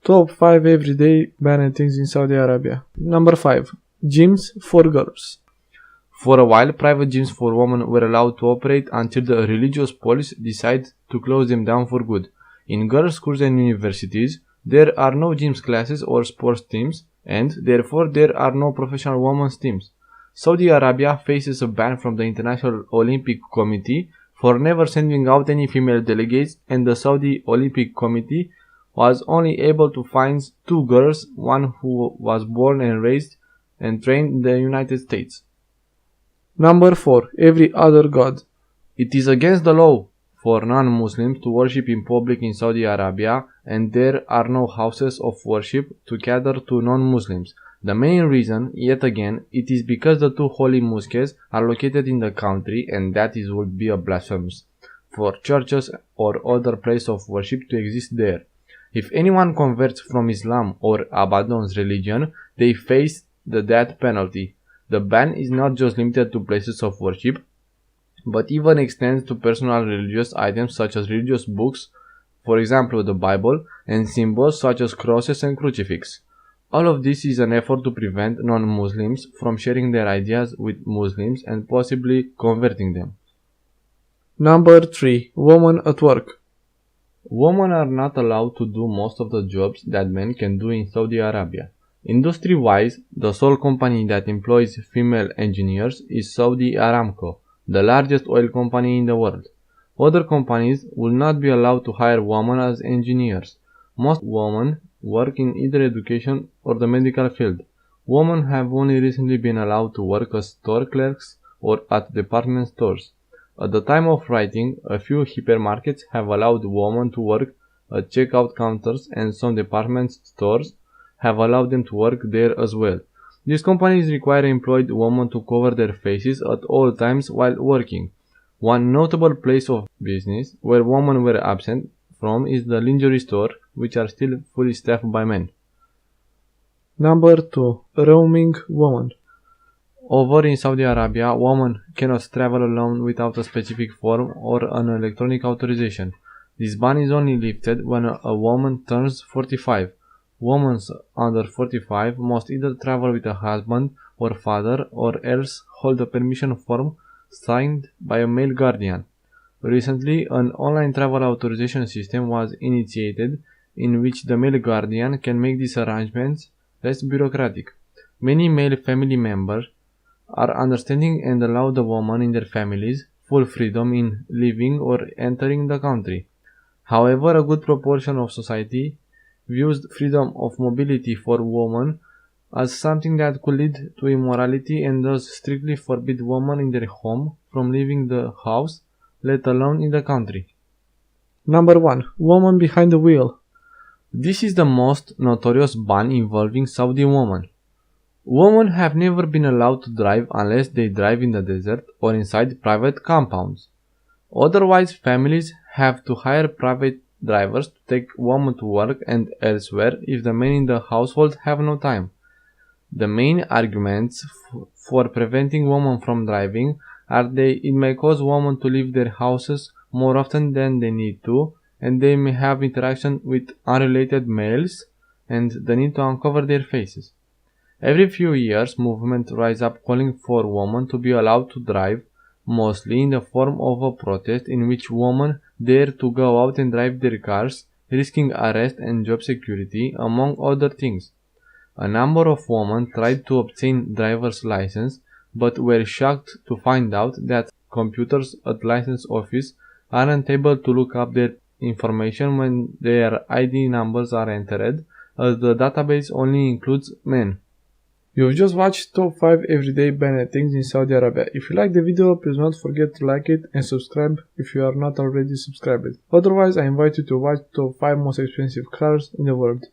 Top 5 everyday banned things in Saudi Arabia. Number 5. Gyms for girls. For a while, private gyms for women were allowed to operate until the religious police decided to close them down for good. In girls' schools and universities, there are no gyms classes or sports teams, and therefore there are no professional women's teams. Saudi Arabia faces a ban from the International Olympic Committee for never sending out any female delegates, and the Saudi Olympic Committee was only able to find 2 girls, one who was born and raised and trained in the United States. Number 4. Every other god. It is against the law for non-Muslims to worship in public in Saudi Arabia, and there are no houses of worship to cater to non-Muslims. The main reason, yet again, it is because the 2 holy mosques are located in the country, and that would be a blasphemous for churches or other place of worship to exist there. If anyone converts from Islam or abandons religion, they face the death penalty. The ban is not just limited to places of worship, but even extends to personal religious items such as religious books, for example the Bible, and symbols such as crosses and crucifix. All of this is an effort to prevent non-Muslims from sharing their ideas with Muslims and possibly converting them. Number 3. Women at work. Women are not allowed to do most of the jobs that men can do in Saudi Arabia. Industry-wise, the sole company that employs female engineers is Saudi Aramco, the largest oil company in the world. Other companies will not be allowed to hire women as engineers. Most women work in either education or the medical field. Women have only recently been allowed to work as store clerks or at department stores. At the time of writing, a few hypermarkets have allowed women to work at checkout counters, and some department stores have allowed them to work there as well. These companies require employed women to cover their faces at all times while working. One notable place of business where women were absent from is the lingerie store, which are still fully staffed by men. Number 2. Roaming women. Over in Saudi Arabia, women cannot travel alone without a specific form or an electronic authorization. This ban is only lifted when a woman turns 45. Women under 45 must either travel with a husband or father or else hold a permission form signed by a male guardian. Recently, an online travel authorization system was initiated in which the male guardian can make these arrangements less bureaucratic. Many male family members are understanding and allow the women in their families full freedom in leaving or entering the country. However, a good proportion of society views freedom of mobility for women as something that could lead to immorality and thus strictly forbid women in their home from leaving the house, let alone in the country. Number 1. Woman behind the wheel. This is the most notorious ban involving Saudi women. Women have never been allowed to drive unless they drive in the desert or inside private compounds. Otherwise, families have to hire private drivers to take women to work and elsewhere if the men in the household have no time. The main arguments for preventing women from driving are that it may cause women to leave their houses more often than they need to, and they may have interaction with unrelated males and the need to uncover their faces. Every few years, movements rise up calling for women to be allowed to drive, mostly in the form of a protest in which women dare to go out and drive their cars, risking arrest and job security, among other things. A number of women tried to obtain driver's license, but were shocked to find out that computers at license office aren't able to look up their information when their ID numbers are entered, as the database only includes men. You've just watched top 5 everyday banned things in Saudi Arabia. If you like the video, please don't forget to like it and subscribe if you are not already subscribed. Otherwise, I invite you to watch top 5 most expensive cars in the world.